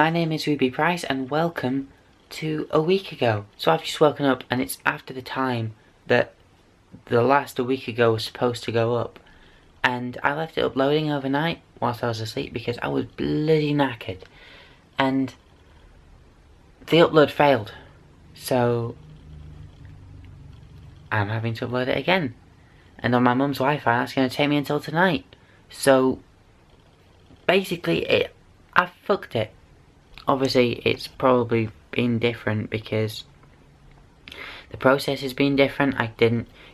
my name is Ruby Price and welcome to a week ago. So I've just woken up and it's after the time that the last a week ago was supposed to go up. And I left it uploading overnight whilst I was asleep because I was bloody knackered. And the upload failed. So I'm having to upload it again. And on my mum's Wi-Fi that's going to take me until tonight. So basically I fucked it. Obviously it's probably been different because the process has been different.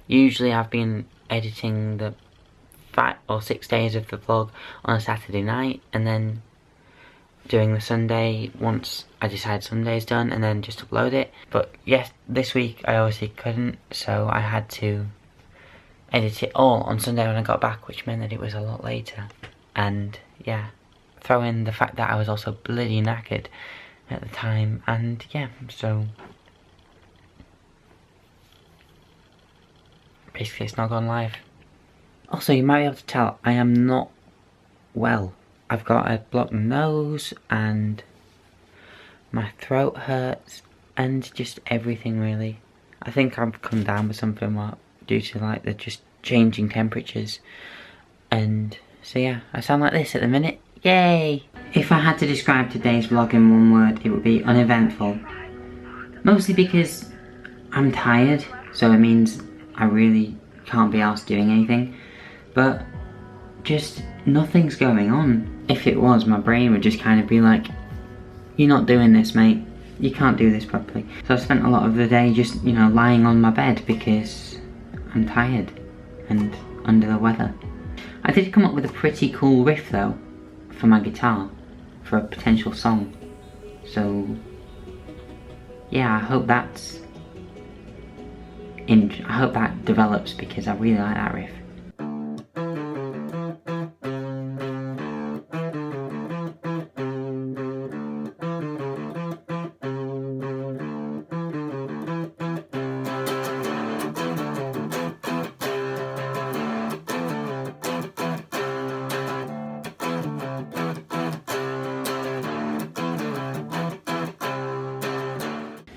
Usually I've been editing the 5 or 6 days of the vlog on a Saturday night and then doing the Sunday once I decide Sunday's done and then just upload it. But yes, this week I obviously couldn't, so I had to edit it all on Sunday when I got back, which meant that it was a lot later. And yeah, throw in the fact that I was also bloody knackered at the time, and yeah, so basically it's not gone live. Also, you might be able to tell I am not well. I've got a blocked nose and my throat hurts and just everything really. I think I've come down with something due to like the just changing temperatures, and so yeah, I sound like this at the minute. Yay! If I had to describe today's vlog in one word, it would be uneventful. Mostly because I'm tired, so it means I really can't be arsed doing anything. But just nothing's going on. If it was, my brain would just kind of be like, you're not doing this, mate. You can't do this properly. So I spent a lot of the day just, you know, lying on my bed because I'm tired and under the weather. I did come up with a pretty cool riff though for my guitar for a potential song. So yeah, I hope that develops because I really like that riff.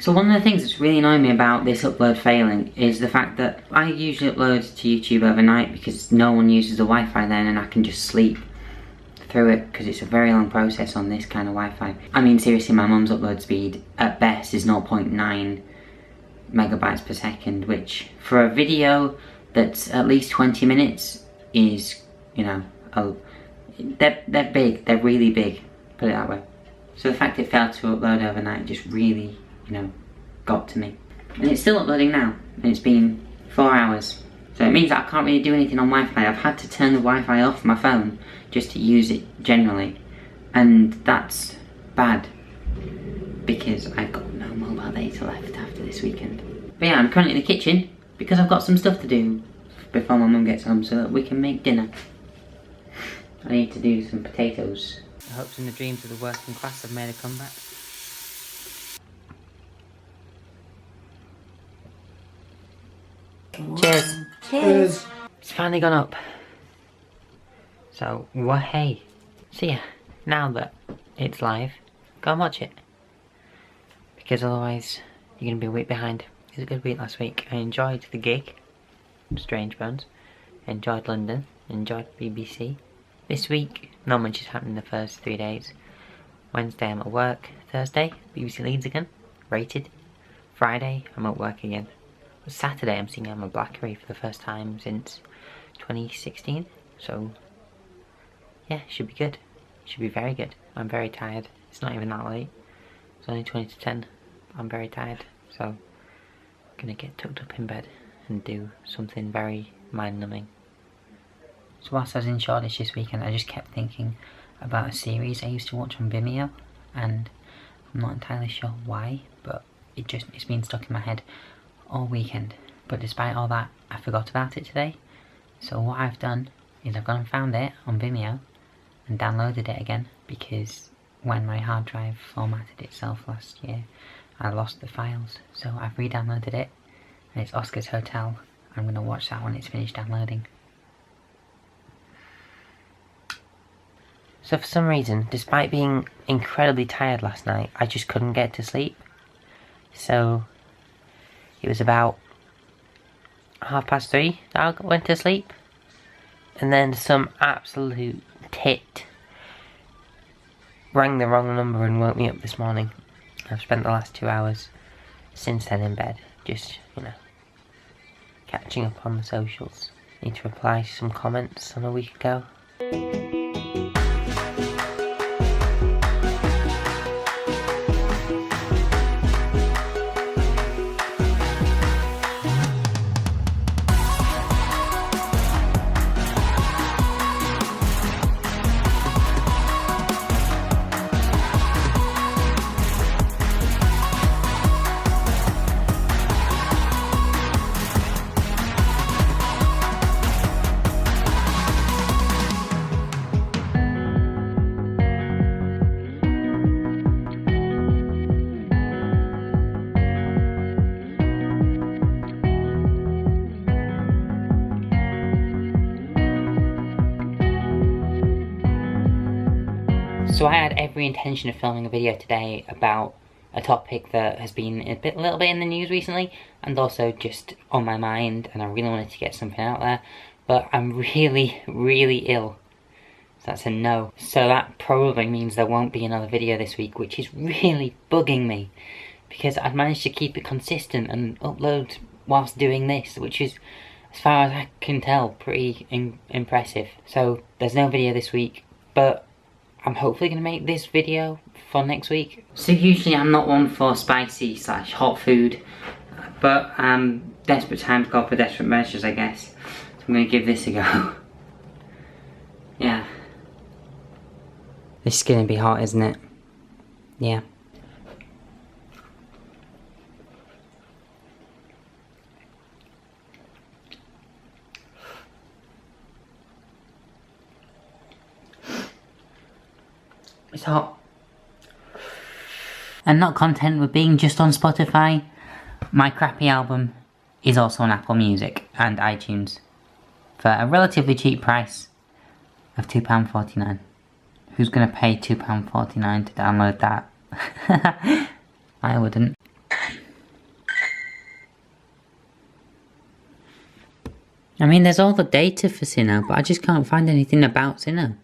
So one of the things that's really annoying me about this upload failing is the fact that I usually upload to YouTube overnight because no one uses the Wi-Fi then and I can just sleep through it because it's a very long process on this kind of Wi-Fi. I mean seriously, my mum's upload speed at best is 0.9 megabytes per second, which for a video that's at least 20 minutes is, you know, they're big, they're really big, put it that way. So the fact it failed to upload overnight just really, you know, got to me. And it's still uploading now, and it's been 4 hours. So it means that I can't really do anything on Wi-Fi. I've had to turn the Wi-Fi off my phone just to use it generally. And that's bad, because I've got no mobile data left after this weekend. But yeah, I'm currently in the kitchen, because I've got some stuff to do before my mum gets home so that we can make dinner. I need to do some potatoes. The hopes and the dreams of the working class have made a comeback. Cheers. Cheers. It's finally gone up. So, hey. So yeah, now that it's live, go and watch it. Because otherwise, you're going to be a week behind. It was a good week last week. I enjoyed the gig, Strange Bones. I enjoyed London. I enjoyed BBC. This week, not much has happened in the first 3 days. Wednesday I'm at work. Thursday, BBC Leeds again. Rated. Friday, I'm at work again. Saturday I'm seeing Emma Blackery for the first time since 2016, so yeah, should be good. Should be very good. I'm very tired. It's not even that late. It's only 20 to 10. I'm very tired, so I'm gonna get tucked up in bed and do something very mind-numbing. So whilst I was in Shoreditch this weekend, I just kept thinking about a series I used to watch on Vimeo, and I'm not entirely sure why, but it's been stuck in my head all weekend. But despite all that, I forgot about it today. So what I've done is I've gone and found it on Vimeo and downloaded it again, because when my hard drive formatted itself last year, I lost the files. So I've re-downloaded it, and it's Oscar's Hotel. I'm going to watch that when it's finished downloading. So for some reason, despite being incredibly tired last night, I just couldn't get to sleep. So it was about 3:30 that I went to sleep. And then some absolute tit rang the wrong number and woke me up this morning. I've spent the last 2 hours since then in bed, just, you know, catching up on the socials. Need to reply to some comments on a week ago. So I had every intention of filming a video today about a topic that has been a little bit in the news recently, and also just on my mind, and I really wanted to get something out there, but I'm really, really ill. So that's a no. So that probably means there won't be another video this week, which is really bugging me, because I've managed to keep it consistent and upload whilst doing this, which is, as far as I can tell, pretty impressive. So there's no video this week, but I'm hopefully going to make this video for next week. So usually I'm not one for spicy / hot food, but desperate times call for desperate measures, I guess. So I'm going to give this a go. Yeah. This is going to be hot, isn't it? Yeah. It's hot. And not content with being just on Spotify, my crappy album is also on Apple Music and iTunes for a relatively cheap price of £2.49. Who's going to pay £2.49 to download that? I wouldn't. I mean, there's all the data for Sinnoh, but I just can't find anything about Sinnoh.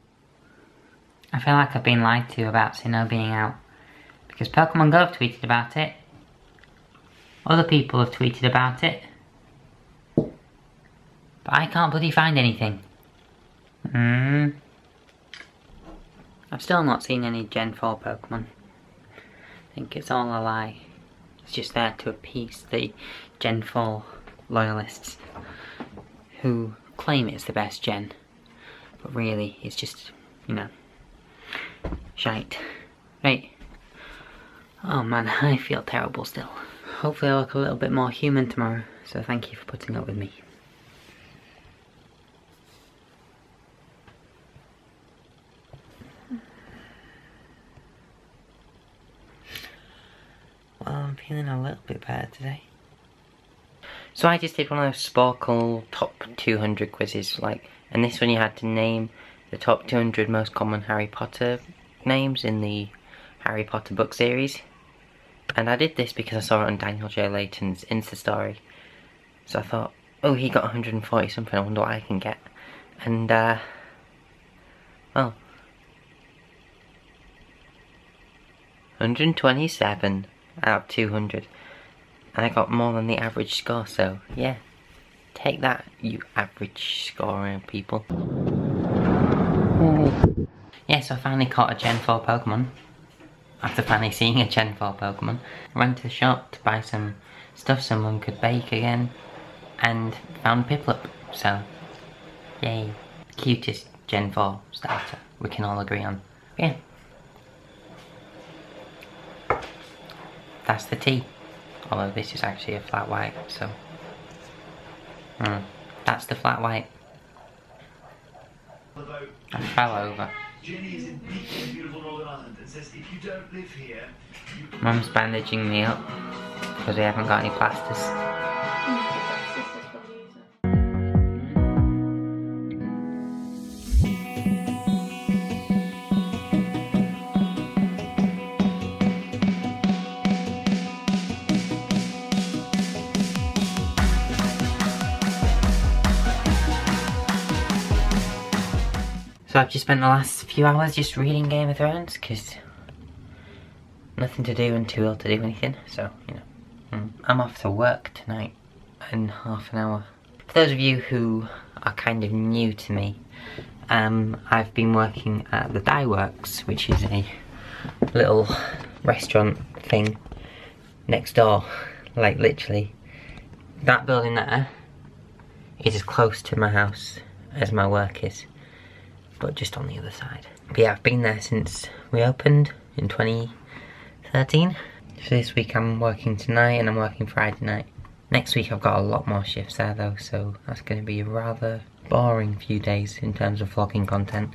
I feel like I've been lied to about Sinnoh being out, because Pokemon Go have tweeted about it, other people have tweeted about it, but I can't bloody find anything. I've still not seen any Gen 4 Pokemon. I think it's all a lie. It's just there to appease the Gen 4 loyalists who claim it's the best gen, but really it's just, you know, shite. Right. Oh man, I feel terrible still. Hopefully I'll look a little bit more human tomorrow, so thank you for putting up with me. Well, I'm feeling a little bit better today. So I just did one of those Sporkle top 200 quizzes, and this one you had to name the top 200 most common Harry Potter names in the Harry Potter book series. And I did this because I saw it on Daniel J. Layton's Insta story. So I thought, oh, he got 140 something, I wonder what I can get. And, well, 127 out of 200. And I got more than the average score, so yeah. Take that, you average scoring people. Yeah, so I finally caught a Gen 4 Pokemon. After finally seeing a Gen 4 Pokemon. I went to the shop to buy some stuff someone could bake again. And found Piplup, so yay. Cutest Gen 4 starter, we can all agree on. Yeah. That's the tea. Although this is actually a flat white, so... that's the flat white. I fell over. Mum's bandaging me up because we haven't got any plasters. So I've just spent the last few hours just reading Game of Thrones, because nothing to do and too ill to do anything, so, you know. I'm off to work tonight in half an hour. For those of you who are kind of new to me, I've been working at the Dye Works, which is a little restaurant thing next door. Like, literally, that building there is as close to my house as my work is, but just on the other side. But yeah, I've been there since we opened in 2013. So this week I'm working tonight and I'm working Friday night. Next week I've got a lot more shifts there though, so that's going to be a rather boring few days in terms of vlogging content.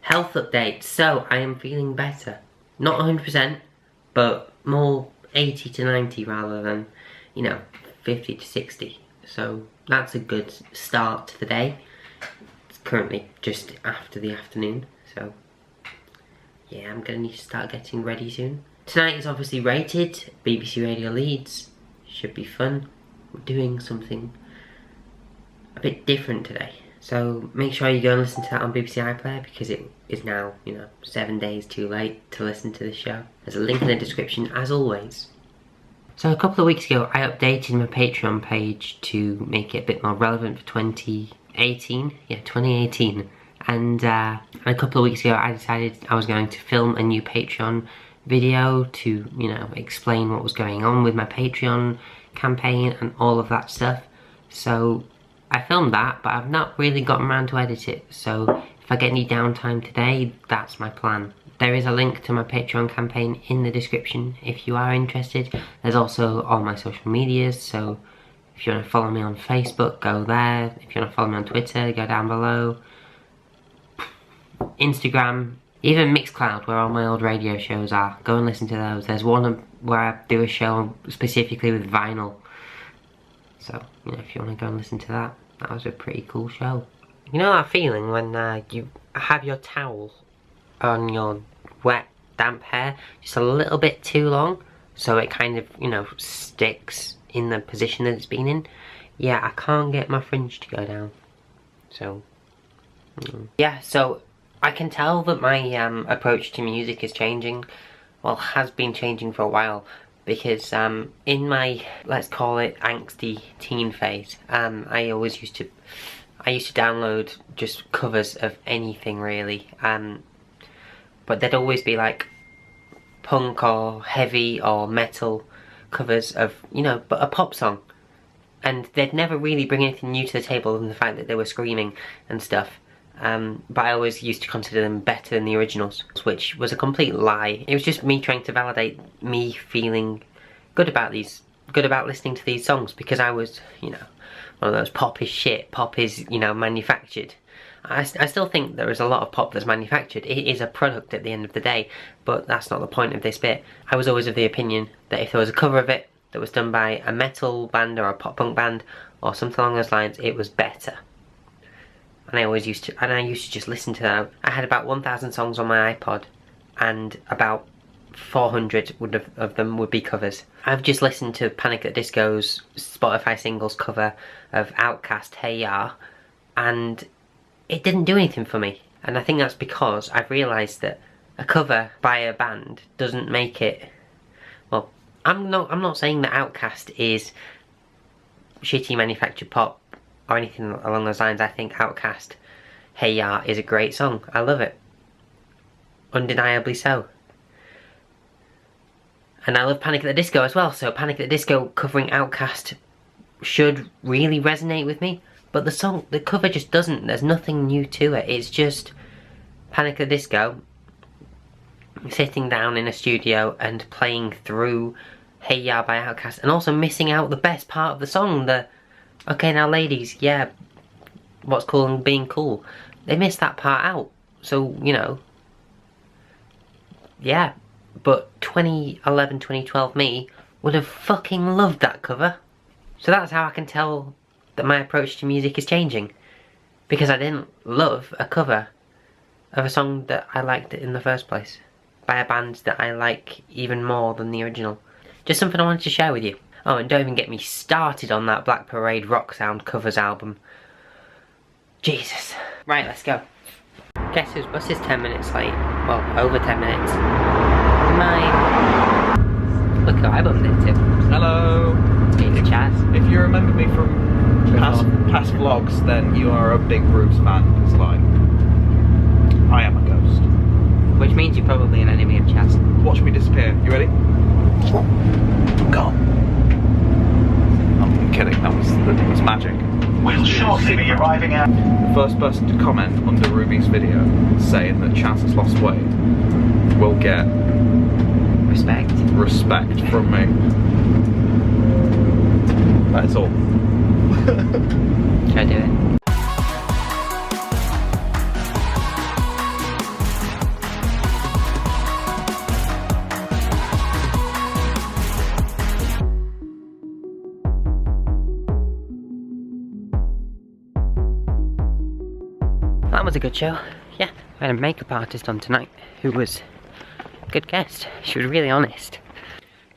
Health update. So I am feeling better. Not 100%, but more 80 to 90 rather than, you know, 50 to 60. So that's a good start to the day. It's currently just after the afternoon, so yeah, I'm gonna need to start getting ready soon. Tonight is obviously rated, BBC Radio Leeds. Should be fun. We're doing something a bit different today. So make sure you go and listen to that on BBC iPlayer, because it is now, you know, 7 days too late to listen to the show. There's a link in the description as always. So a couple of weeks ago I updated my Patreon page to make it a bit more relevant for 2018. Yeah, 2018. And a couple of weeks ago I decided I was going to film a new Patreon video to, you know, explain what was going on with my Patreon campaign and all of that stuff. So I filmed that, but I've not really gotten around to edit it, so if I get any downtime today, that's my plan. There is a link to my Patreon campaign in the description if you are interested. There's also all my social medias, so if you want to follow me on Facebook, go there. If you want to follow me on Twitter, go down below. Instagram, even Mixcloud, where all my old radio shows are. Go and listen to those. There's one where I do a show specifically with vinyl. So, you know, if you want to go and listen to that, that was a pretty cool show. You know that feeling when you have your towel on your wet, damp hair just a little bit too long, so it kind of, you know, sticks in the position that it's been in? Yeah, I can't get my fringe to go down. So, yeah, so I can tell that my approach to music is changing. Well, has been changing for a while. Because in my, let's call it, angsty teen phase, I used to download just covers of anything really, but there'd always be like punk or heavy or metal covers of, you know, but a pop song, and they'd never really bring anything new to the table than the fact that they were screaming and stuff. But I always used to consider them better than the originals, which was a complete lie. It was just me trying to validate me feeling good about listening to these songs, because I was, you know, one of those pop is shit, pop is, you know, manufactured. I still think there is a lot of pop that's manufactured. It is a product at the end of the day, but that's not the point of this bit. I was always of the opinion that if there was a cover of it that was done by a metal band or a pop punk band or something along those lines, it was better. And I used to just listen to that. I had about 1,000 songs on my iPod, and about 400 of them would be covers. I've just listened to Panic! At the Disco's Spotify singles cover of Outkast, Hey Ya, and it didn't do anything for me. And I think that's because I've realised that a cover by a band doesn't make it, well, I'm not saying that Outkast is shitty manufactured pop or anything along those lines. I think Outkast, Hey Ya is a great song. I love it. Undeniably so. And I love Panic! At the Disco as well, so Panic! At the Disco covering Outkast should really resonate with me. But the cover just doesn't. There's nothing new to it. It's just Panic! At the Disco sitting down in a studio and playing through Hey Ya by Outkast, and also missing out the best part of the song, okay now ladies, yeah, what's cool and being cool. they missed that part out. So, you know, yeah. But 2011, 2012 me would have fucking loved that cover. So that's how I can tell that my approach to music is changing. Because I didn't love a cover of a song that I liked in the first place. By a band that I like even more than the original. Just something I wanted to share with you. Oh, and don't even get me started on that Black Parade Rock Sound covers album. Jesus. Right, let's go. Guess whose bus is 10 minutes late? Well, over 10 minutes. Mine. Look who I bumped into. Hello. Need a chat. If you remember me from past vlogs, then you are a big Ruubez fan, because, like, I am a ghost. Which means you're probably an enemy of Chas. Watch me disappear. You ready? Gone. I'm kidding, that was magic. We'll shortly be arriving at... The first person to comment under Ruby's video saying that Chas has lost weight will get respect from me. That is all. Should I do it? That was a good show. Yeah, I had a makeup artist on tonight who was a good guest. She was really honest.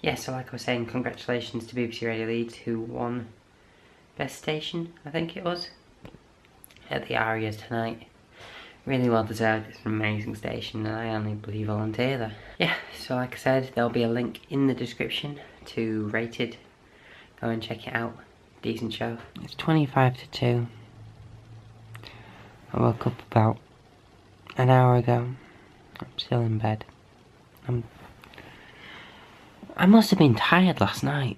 Yeah, so like I was saying, congratulations to BBC Radio Leeds who won Best Station, I think it was, at the Arias tonight. Really well deserved. It's an amazing station and I only bloody volunteer there. Yeah, so like I said, there'll be a link in the description to Rated. Go and check it out. Decent show. It's 25 to 2. I woke up about an hour ago. I'm still in bed. I must have been tired last night.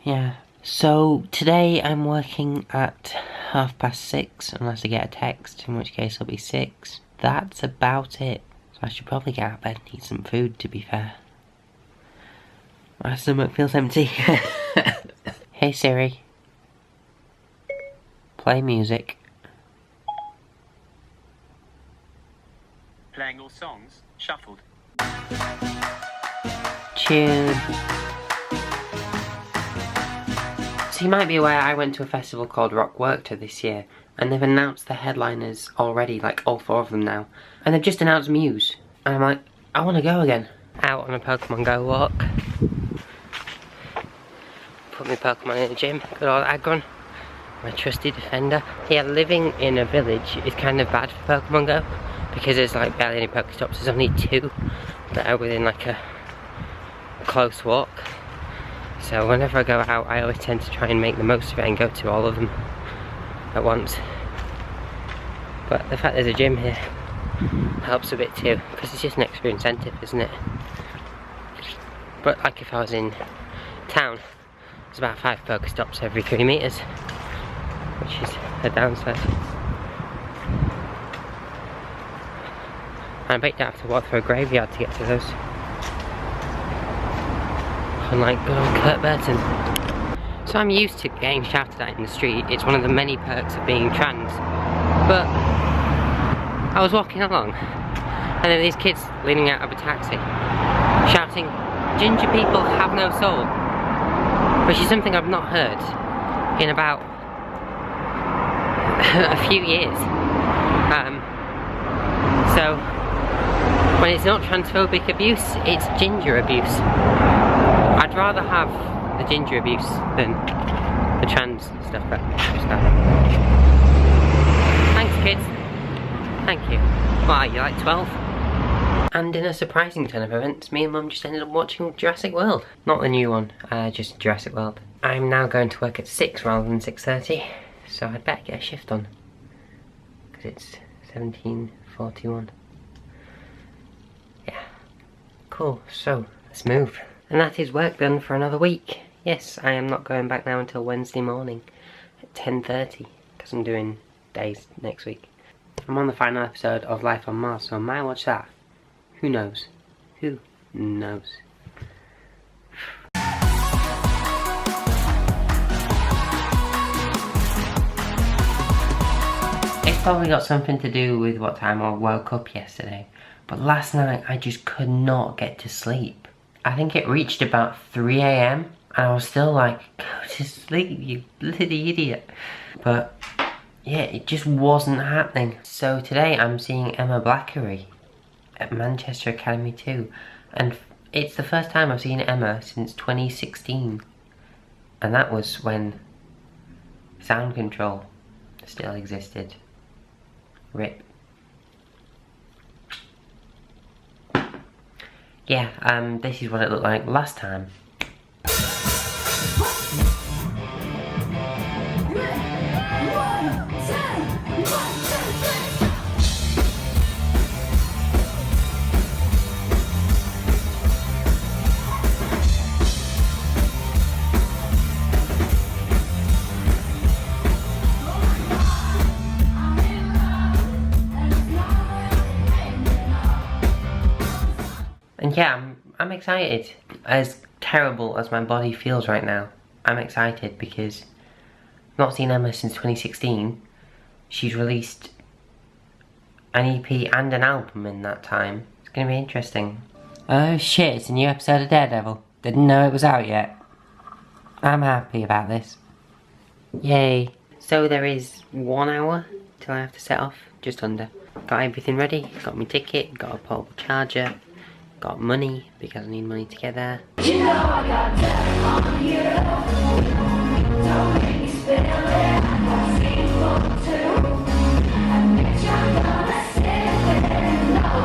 Yeah. So today I'm working at 6:30 unless I get a text, in which case it'll be 6. That's about it. So I should probably get out of bed and eat some food, to be fair. My stomach feels empty. Hey Siri. Play music. Playing all songs, shuffled. Tune. So you might be aware I went to a festival called Rock Workter this year, and they've announced the headliners already, like all 4 of them now. And they've just announced Muse. And I'm like, I want to go again. Out on a Pokemon Go walk. Put my Pokemon in the gym, good old Aggron. My trusty defender. Yeah, living in a village is kind of bad for Pokemon Go. Because there's like barely any Pokestops, there's only 2 that are within like a close walk. So whenever I go out, I always tend to try and make the most of it and go to all of them at once. But the fact there's a gym here helps a bit too, because it's just an extra incentive, isn't it? But like if I was in town, there's about 5 Pokestops every 3 meters, which is a downside. I bet you have to walk through a graveyard to get to those. Unlike good old Kurt Burton. So I'm used to getting shouted at in the street. It's one of the many perks of being trans. But I was walking along and there were these kids leaning out of a taxi shouting, "Ginger people have no soul." Which is something I've not heard in about a few years. So when it's not transphobic abuse, it's ginger abuse. I'd rather have the ginger abuse than the trans stuff. Thanks kids. Thank you. Why, you like 12? And in a surprising turn of events, me and Mum just ended up watching Jurassic World. Not the new one, just Jurassic World. I'm now going to work at 6 rather than 6:30, so I'd better get a shift on. Because it's 17:41. Yeah. Cool, so let's move. And that is work done for another week. Yes, I am not going back now until Wednesday morning at 10:30, because I'm doing days next week. I'm on the final episode of Life on Mars, so I might watch that. Who knows? Who knows? It's Probably got something to do with what time I woke up yesterday. But last night I just could not get to sleep. I think it reached about 3 AM and I was still like, go to sleep, you bloody idiot. But yeah, it just wasn't happening. So today I'm seeing Emma Blackery at Manchester Academy 2. And it's the first time I've seen Emma since 2016. And that was when sound control still existed. RIP. Yeah, this is what it looked like last time. And yeah, I'm excited. As terrible as my body feels right now, I'm excited because I've not seen Emma since 2016. She's released an EP and an album in that time. It's gonna be interesting. Oh shit, it's a new episode of Daredevil. Didn't know it was out yet. I'm happy about this. Yay. So there is 1 hour till I have to set off, just under. Got everything ready, got my ticket, got a portable charger. Got money, because I need money to get there. You know I got that on you. Don't make me spill it. I got sequel too. And bitch, I'm gonna sit there and know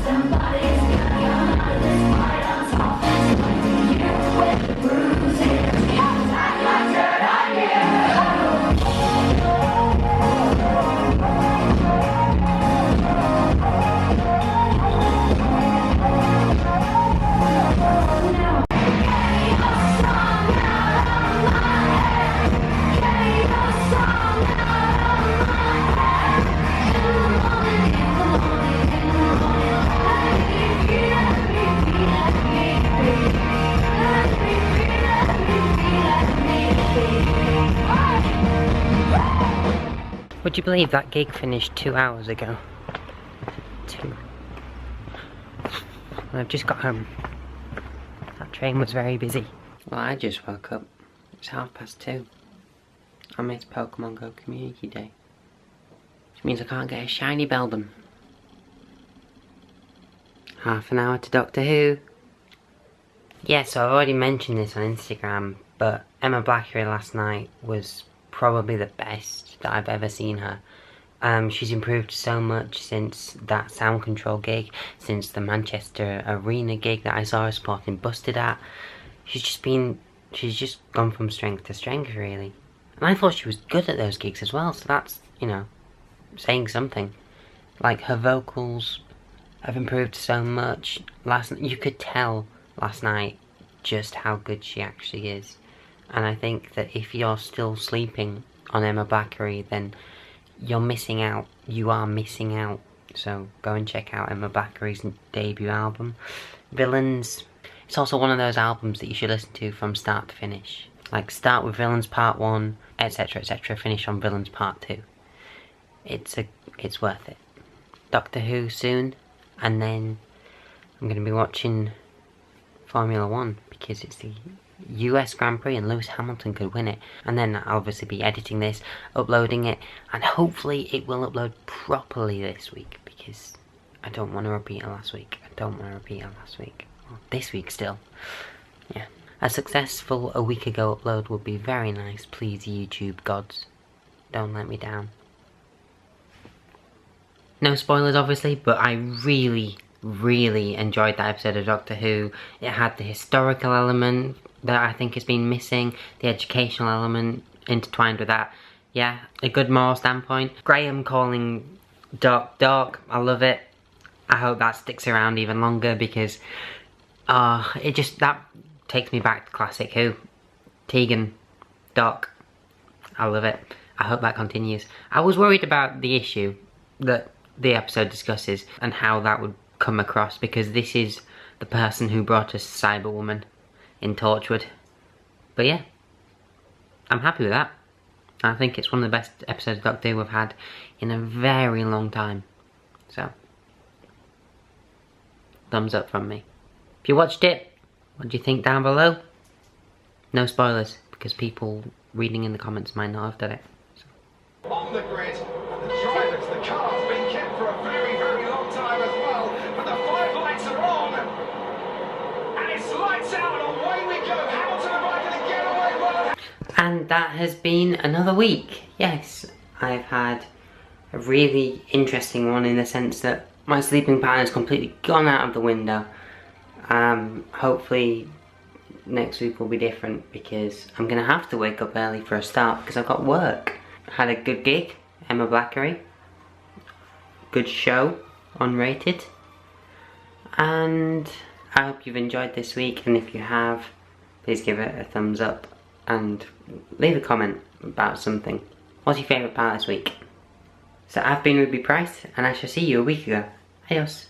somebody's gonna come out of this fight on top. You with bruises. Cause I got dirt on you. Would you believe that gig finished 2 hours ago? 2. I've just got home. That train was very busy. Well, I just woke up. It's 2:30. I missed Pokemon Go Community Day. Which means I can't get a shiny Beldum. Half an hour to Doctor Who. Yeah, so I've already mentioned this on Instagram, but Emma Blackery last night was probably the best that I've ever seen her. She's improved so much since that sound control gig, since the Manchester Arena gig that I saw her supporting Busted at. She's just gone from strength to strength, really. And I thought she was good at those gigs as well, so that's, you know, saying something. Like, her vocals have improved so much. You could tell last night just how good she actually is. And I think that if you're still sleeping on Emma Blackery, then you're missing out. You are missing out. So go and check out Emma Blackery's debut album, Villains. It's also one of those albums that you should listen to from start to finish. Like, start with Villains Part 1, etc, etc, finish on Villains Part 2. It's worth it. Doctor Who soon, and then I'm going to be watching Formula 1 because it's the US Grand Prix and Lewis Hamilton could win it. And then I'll obviously be editing this, uploading it, and hopefully it will upload properly this week because I don't want to repeat it last week. Well, this week still. Yeah. A successful a week ago upload would be very nice, please YouTube gods. Don't let me down. No spoilers obviously, but I really enjoyed that episode of Doctor Who. It had the historical element that I think has been missing, the educational element intertwined with that. Yeah, a good moral standpoint. Graham calling Doc Doc, I love it. I hope that sticks around even longer because that takes me back to classic Who. Tegan, Doc, I love it. I hope that continues. I was worried about the issue that the episode discusses and how that would come across because this is the person who brought us Cyberwoman in Torchwood. But yeah, I'm happy with that. I think it's one of the best episodes of Doctor Who we've had in a very long time. So, thumbs up from me. If you watched it, what do you think down below? No spoilers, because people reading in the comments might not have done it. So. On the grid, and the drivers, the car's been kept for a very, very long time as well. But the 5 lights are on, and it's lights out, and away we go. Hamilton arriving at the getaway world. And that has been another week. Yes, I've had a really interesting one in the sense that my sleeping pattern has completely gone out of the window. Hopefully next week will be different because I'm gonna have to wake up early for a start because I've got work. Had a good gig, Emma Blackery. Good show, unrated. And I hope you've enjoyed this week, and if you have, please give it a thumbs up and leave a comment about something. What's your favourite part this week? So I've been Ruby Price, and I shall see you a week ago. Adios.